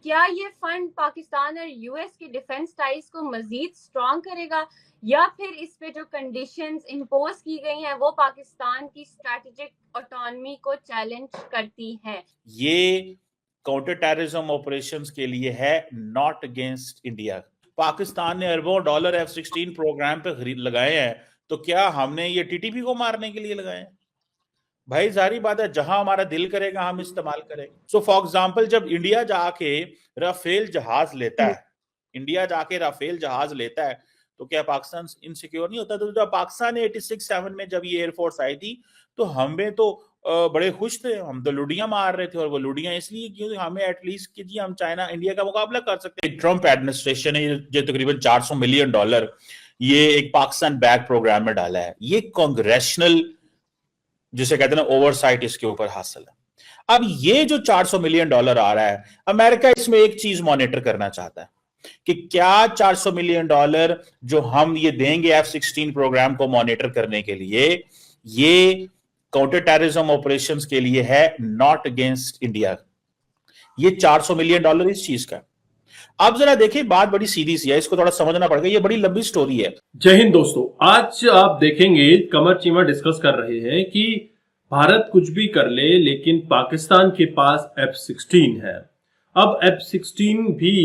क्या ये फंड पाकिस्तान और यूएस की डिफेंस टाइज को मजीद स्ट्रॉन्ग करेगा, या फिर इस पे जो कंडीशंस इंपोज की गई हैं वो पाकिस्तान की स्ट्रेटेजिक ऑटोनॉमी को चैलेंज करती हैं? ये काउंटर टेररिज्म ऑपरेशंस के लिए है, नॉट अगेंस्ट इंडिया। पाकिस्तान ने अरबों डॉलर F-16 प्रोग्राम पे खरीद लगाए हैं, तो क्या हमने ये टीटीपी को मारने के लिए लगाए हैं? भाई जारी बात है, जहां हमारा दिल करेगा हम इस्तेमाल करेंगे। सो फॉर एग्जांपल, जब इंडिया जाके राफेल जहाज लेता है, इंडिया जाके राफेल जहाज लेता है, तो क्या पाकिस्तान इनसिक्योर नहीं होता? तो जब पाकिस्तान 86-7 में जब ये एयरफोर्स आई थी, तो हमें तो बड़े खुश थे, हम तो लुडियां मार रहे थे। और वो लुडियां इसलिए क्योंकि हमें एटलीस्ट कि जी हम चाइना इंडिया का मुकाबला कर सकते हैं। ट्रंप एडमिनिस्ट्रेशन ने जो तकरीबन $400 मिलियन ये एक पाकिस्तान बैक प्रोग्राम में डाला है। ये कांग्रेशनल, जिसे कहते हैं ना, ओवरसाइट इसके ऊपर हासिल है। अब ये जो $400 मिलियन आ रहा है, अमेरिका इसमें एक चीज मॉनिटर करना चाहता है कि क्या $400 मिलियन जो हम ये देंगे F-16 प्रोग्राम को मॉनिटर करने के लिए, ये काउंटर टेररिज्म ऑपरेशंस के लिए है, नॉट अगेंस्ट इंडिया। ये $400 मिलियन इस चीज का। अब जरा देखिए, बात बड़ी सीधी सी है, इसको थोड़ा समझना पड़ेगा, ये बड़ी लंबी स्टोरी है। जय हिंद दोस्तों, आज आप देखेंगे कमर चीमा डिस्कस कर रहे हैं कि भारत कुछ भी कर ले लेकिन पाकिस्तान के पास F-16 है। अब F-16 भी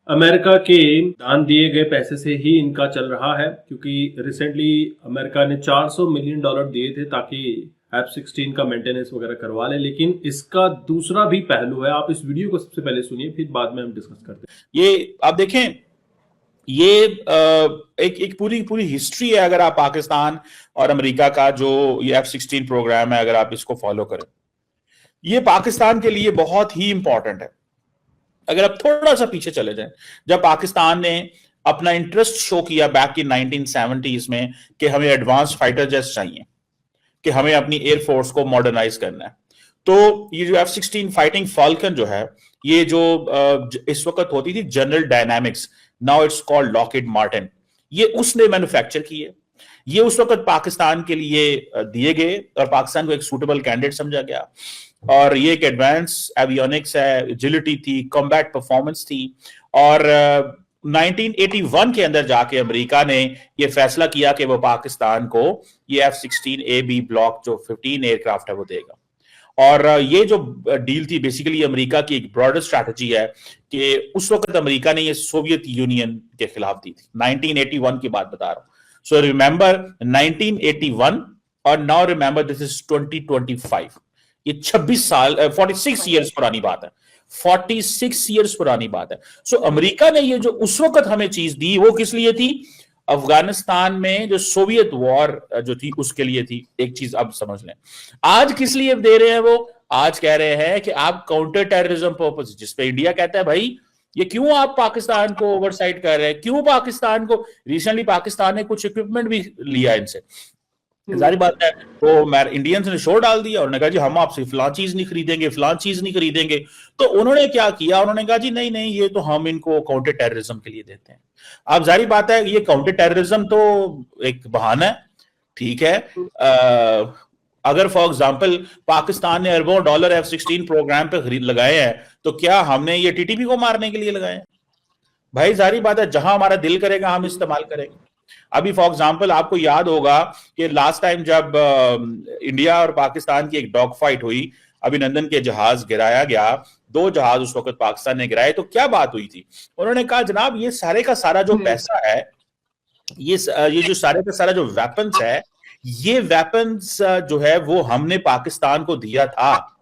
अमेरिका के दान दिए गए पैसे से ही इनका चल रहा है, क्योंकि रिसेंटली अमेरिका ने $400 मिलियन दिए थे ताकि F-16 का मेंटेनेंस वगैरह करवा ले। लेकिन इसका दूसरा भी पहलू है, आप इस वीडियो को सबसे पहले सुनिए, फिर बाद में हम डिस्कस करते हैं। ये आप देखें, ये एक पूरी हिस्ट्री है। अगर आप पाकिस्तान और अमेरिका का जो ये F-16 प्रोग्राम है, अगर आप इसको फॉलो करें, ये पाकिस्तान के लिए बहुत ही इंपॉर्टेंट है। अगर आप थोड़ा सा पीछे चले जाएं, जब पाकिस्तान ने अपना इंटरेस्ट शो किया बैक इन 1970s में कि हमें एडवांस फाइटर जेट्स चाहिए, कि हमें अपनी एयरफोर्स को मॉडर्नाइज करना है, तो ये जो F-16 फाइटिंग फाल्कन जो है, ये जो इस वक्त होती थी general dynamics, now it's called Lockheed Martin, ये उसने मैन्युफैक्चर किए। ये उस वक्त पाकिस्तान के लिए दिए गए और पाकिस्तान को एक सूटेबल कैंडिडेट समझा गया। और ये एक एडवांस एवियोनिक्स है, एजिलिटी थी, कॉम्बैट परफॉर्मेंस थी। और 1981 के अंदर जाके अमेरिका ने ये फैसला किया कि वो पाकिस्तान को ये F-16A-B ब्लॉक जो 15 एयरक्राफ्ट है वो देगा। और ये जो डील थी बेसिकली अमेरिका की एक ब्रॉडर स्ट्रैटेजी है कि उस वक्त अमेरिका ने ये सोवियत यूनियन के खिलाफ दी थी। 1981 की बात बता रहा हूं। सो रिमेंबर 1981 और नाउ रिमेंबर दिस इज 2025। ये 26 साल 46 ईयर्स पुरानी बात है। 46 ईयर्स पुरानी बात है। सो अमेरिका ने ये जो उस वक्त हमें चीज दी, वो किस लिए थी? अफगानिस्तान में जो सोवियत वॉर जो थी उसके लिए थी। एक चीज अब समझ लें, आज किस लिए दे रहे हैं वो? आज कह रहे हैं कि आप काउंटर टेररिज्म पर्पस, जिसपे इंडिया कहता है भाई ये क्यों आप पाकिस्तान को ओवरसाइट कर रहे हैं, क्यों पाकिस्तान को, रिसेंटली पाकिस्तान ने कुछ इक्विपमेंट भी लिया इनसे, जारी बात है। तो इंडियंस ने शो डाल दिया, उन्होंने कहा जी हम आपसे फलां चीज नहीं खरीदेंगे, फलां चीज नहीं खरीदेंगे। तो उन्होंने क्या किया, उन्होंने कहा जी नहीं नहीं, ये तो हम इनको काउंटर टेररिज्म के लिए देते हैं। अब जारी बात है, ये काउंटर टेररिज्म तो एक बहाना है, ठीक है। अगर फॉर एग्जांपल पाकिस्तान ने अरबों डॉलर F-16 प्रोग्राम पे खरीद लगाए हैं, तो क्या हमने ये टीटीपी को मारने के लिए लगाए हैं? भाई जारी बात है, जहां हमारा दिल करेगा हम इस्तेमाल करेंगे। अभी फॉर एग्जांपल आपको याद होगा कि लास्ट टाइम जब इंडिया और पाकिस्तान की एक डॉग फाइट हुई, अभिनंदन के जहाज गिराया गया, 2 जहाज उस वक्त पाकिस्तान ने गिराए, तो क्या बात हुई थी? उन्होंने कहा जनाब ये सारे का सारा जो पैसा है, ये जो सारे का सारा जो वेपन्स है, ये वेपन्स जो है वो हमने पाकिस्तान को दिया था,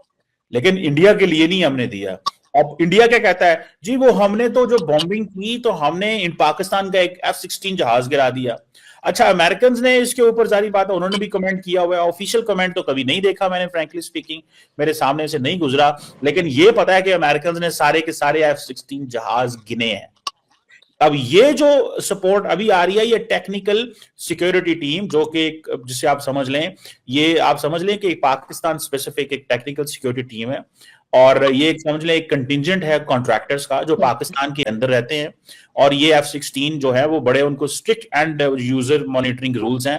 लेकिन इंडिया के लिए नहीं हमने दिया। अब इंडिया क्या कहता है जी, वो हमने तो जो बॉम्बिंग की तो हमने इन पाकिस्तान का एक F-16 जहाज गिरा दिया। अच्छा, अमेरिकन ने इसके ऊपर जारी बात है, उन्होंने भी कमेंट किया हुआ है। ऑफिशियल कमेंट तो कभी नहीं देखा मैंने, फ्रैंकली स्पीकिंग, मेरे सामने से नहीं गुजरा, लेकिन ये पता है कि अमेरिकन ने सारे के सारे F-16 जहाज गिने हैं। अब ये जो सपोर्ट अभी आ रही है, ये टेक्निकल सिक्योरिटी टीम, जो कि जिसे आप समझ लें, ये आप समझ लें कि पाकिस्तान स्पेसिफिक एक टेक्निकल सिक्योरिटी टीम है, और ये समझ लें एक कंटिजेंट है कॉन्ट्रैक्टर्स का जो पाकिस्तान के अंदर रहते हैं। और ये F-16 जो है वो बड़े, उनको strict and user monitoring rules हैं।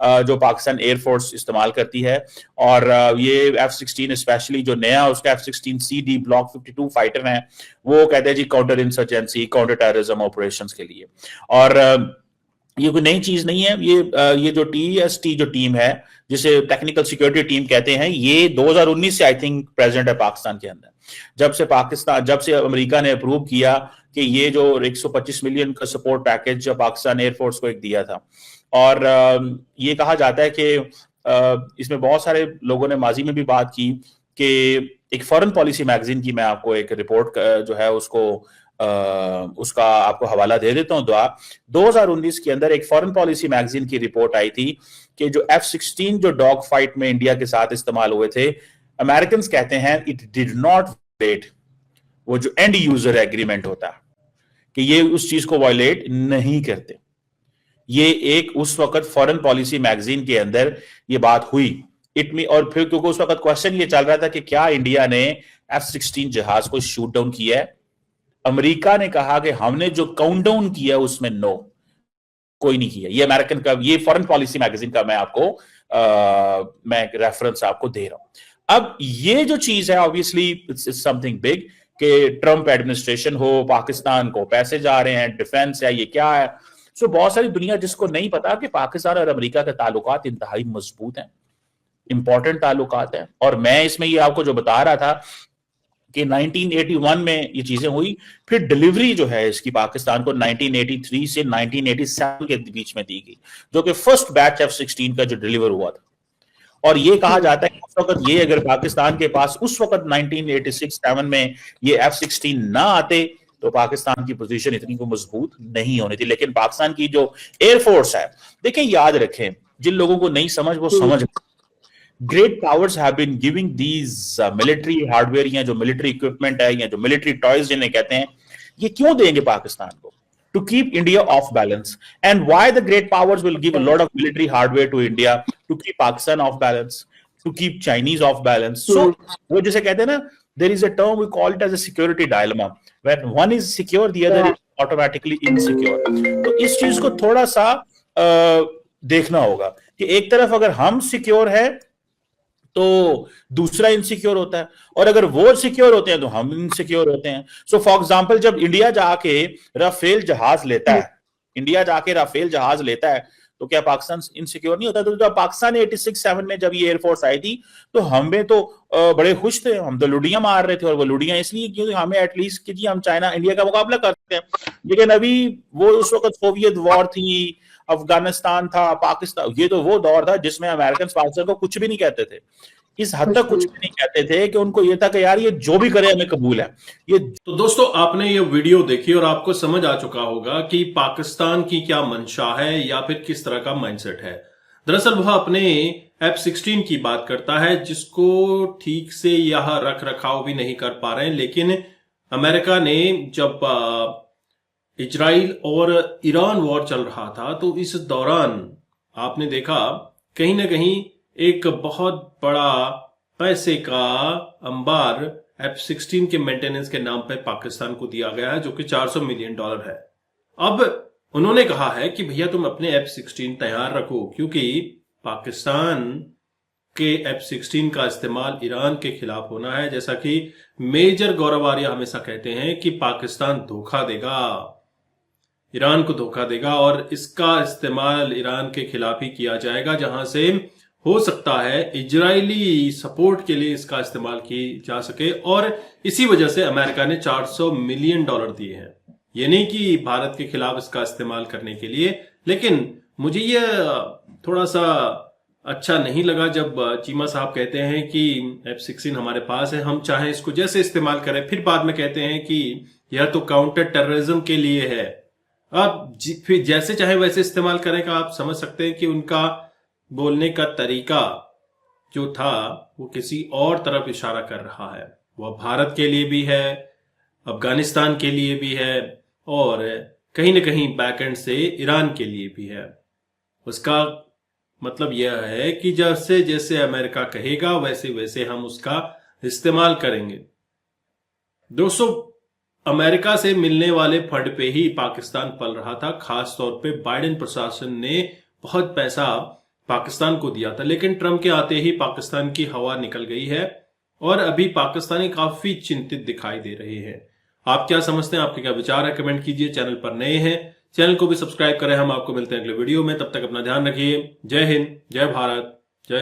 जो पाकिस्तान एयरफोर्स इस्तेमाल करती है। और ये F-16 स्पेशली जो नया उसका F-16CD ब्लॉक 52 फाइटर है, वो कहते हैं जी counter insurgency, counter terrorism operations के लिए। और ये कोई नई चीज नहीं है। ये जो TEST जो टीम है, जिसे टेक्निकल सिक्योरिटी टीम कहते हैं, ये 2019 से आई थिंक प्रेजेंट है पाकिस्तान के अंदर। जब से अमेरिका ने अप्रूव किया कि ये जो 125 मिलियन का सपोर्ट पैकेज जो पाकिस्तान एयरफोर्स को एक दिया था, और ये कहा जाता है कि इसमें बहुत सारे लोगों ने माजी में भी बात की कि एक फॉरेन पॉलिसी मैगजीन की, मैं आपको एक रिपोर्ट जो है उसका आपको हवाला दे देता हूं। 2019 के अंदर एक फॉरेन पॉलिसी मैगजीन की रिपोर्ट आई थी कि जो F-16 जो डॉग फाइट में इंडिया के साथ इस्तेमाल हुए थे, अमेरिकन कहते हैं इट डिड नॉट वायलेट वो जो एंड यूजर एग्रीमेंट होता है, कि ये उस चीज को वायलेट नहीं करते। ये एक उस वक्त फॉरेन पॉलिसी मैगजीन के अंदर ये बात हुई। और फिर क्योंकि उस वक्त क्वेश्चन ये चल रहा था कि क्या इंडिया ने F-16 जहाज को शूट डाउन किया है। अमेरिका ने कहा कि हमने जो काउंटडाउन किया उसमें नो, कोई नहीं किया। ये अमेरिकन का, ये फॉरेन पॉलिसी मैगजीन का मैं रेफरेंस आपको दे रहा हूं। अब ये जो चीज है ऑब्वियसली इट्स समथिंग बिग, कि ट्रंप एडमिनिस्ट्रेशन हो, पाकिस्तान को पैसे जा रहे हैं, डिफेंस है, ये क्या है। सो बहुत सारी दुनिया जिसको नहीं पता कि पाकिस्तान और अमेरिका के ताल्लुकात इंतहाई मजबूत हैं, इंपॉर्टेंट ताल्लुकात हैं। और मैं इसमें ये आपको जो बता रहा था कि 1981 में ये चीजें हुई, फिर डिलीवरी जो है इसकी पाकिस्तान को 1983 से 1987 के बीच में दी गई, जो कि फर्स्ट बैच F-16 का जो डिलीवर हुआ था। और ये कहा जाता है कि उस वक्त ये अगर पाकिस्तान के पास उस वक्त 1986-7 में ये F-16 ना आते तो पाकिस्तान की पोजीशन इतनी को मजबूत नहीं होनी थी। लेकिन पाकिस्तान की जो एयरफोर्स है, देखें, याद रखें, जिन लोगों को नहीं समझ वो समझ, great powers have been giving these military hardware या जो मिलिट्री इक्विपमेंट है या जो मिलिट्री टॉयज जिन्हें कहते हैं, ये क्यों देंगे पाकिस्तान को? To keep India off balance. And why the great powers will give a lot of military hardware to India to keep Pakistan off balance, to keep Chinese off balance. So वो जैसे कहते हैं ना, there is a term we call it as a security dilemma. When one is secure, the other is automatically insecure. तो इस चीज को थोड़ा सा देखना होगा कि एक तरफ अगर हम सिक्योर है तो दूसरा इनसिक्योर होता है, और अगर वो सिक्योर होते हैं तो हम इनसिक्योर होते हैं। सो फॉर एग्जांपल, जब इंडिया जाके राफेल जहाज लेता है तो क्या पाकिस्तान इनसिक्योर नहीं होता? तो जब पाकिस्तान 86-7 में जब ये एयरफोर्स आई थी तो हमें तो बड़े खुश थे, हम तो लुडियां मार रहे थे, और वो लुडियां इसलिए क्योंकि हमें एटलीस्ट कि जी हम चाइना इंडिया का मुकाबला करते हैं। लेकिन अभी वो उस वक्त सोवियत वॉर थी, अफगानिस्तान था, पाकिस्तान, ये तो वो दौर था जिसमें अमेरिकन पाकिस्तान को कुछ भी नहीं कहते थे। इस हद तक कुछ भी नहीं कहते थे कि उनको ये था कि यार ये जो भी करे हमें कबूल है। ये तो दोस्तों, आपने ये वीडियो देखी और आपको समझ आ चुका होगा कि पाकिस्तान की क्या मंशा है या फिर किस तरह का माइंडसेट है। दरअसल वह अपने F-16 की बात करता है, जिसको ठीक से यह रख रखाव भी नहीं कर पा रहे हैं। लेकिन अमेरिका ने जब इजराइल और ईरान वॉर चल रहा था तो इस दौरान आपने देखा कहीं ना कहीं एक बहुत बड़ा पैसे का अंबार F-16 के मेंटेनेंस के नाम पे पाकिस्तान को दिया गया है, जो कि $400 मिलियन है। अब उन्होंने कहा है कि भैया तुम अपने F-16 तैयार रखो, क्योंकि पाकिस्तान के F-16 का इस्तेमाल ईरान के खिलाफ होना है। जैसा कि मेजर गौरव आर्या हमेशा कहते हैं कि पाकिस्तान धोखा देगा, ईरान को धोखा देगा, और इसका इस्तेमाल ईरान के खिलाफ ही किया जाएगा, जहां से हो सकता है इजरायली सपोर्ट के लिए इसका इस्तेमाल की जा सके। और इसी वजह से अमेरिका ने $400 मिलियन दिए हैं। ये नहीं कि भारत के खिलाफ इसका इस्तेमाल करने के लिए। लेकिन मुझे ये थोड़ा सा अच्छा नहीं लगा जब चीमा साहब कहते हैं कि F-16 हमारे पास है, हम चाहे इसको जैसे इस्तेमाल करें, फिर बाद में कहते हैं कि यह तो काउंटर टेररिज्म के लिए है। आप फिर जैसे चाहे वैसे इस्तेमाल करें का आप समझ सकते हैं कि उनका बोलने का तरीका जो था वो किसी और तरफ इशारा कर रहा है। वह भारत के लिए भी है, अफगानिस्तान के लिए भी है, और कहीं न कहीं बैकएंड से ईरान के लिए भी है। उसका मतलब यह है कि जैसे जैसे अमेरिका कहेगा वैसे वैसे हम उसका इस्तेमाल करेंगे। दोस्तों, अमेरिका से मिलने वाले फंड पे ही पाकिस्तान पल रहा था। खास तौर पे बाइडेन प्रशासन ने बहुत पैसा पाकिस्तान को दिया था, लेकिन ट्रंप के आते ही पाकिस्तान की हवा निकल गई है और अभी पाकिस्तानी काफी चिंतित दिखाई दे रहे हैं। आप क्या समझते हैं, आपके क्या विचार है, कमेंट कीजिए। चैनल पर नए हैं, चैनल को भी सब्सक्राइब करें। हम आपको मिलते हैं अगले वीडियो में, तब तक अपना ध्यान रखिए। जय हिंद, जय भारत।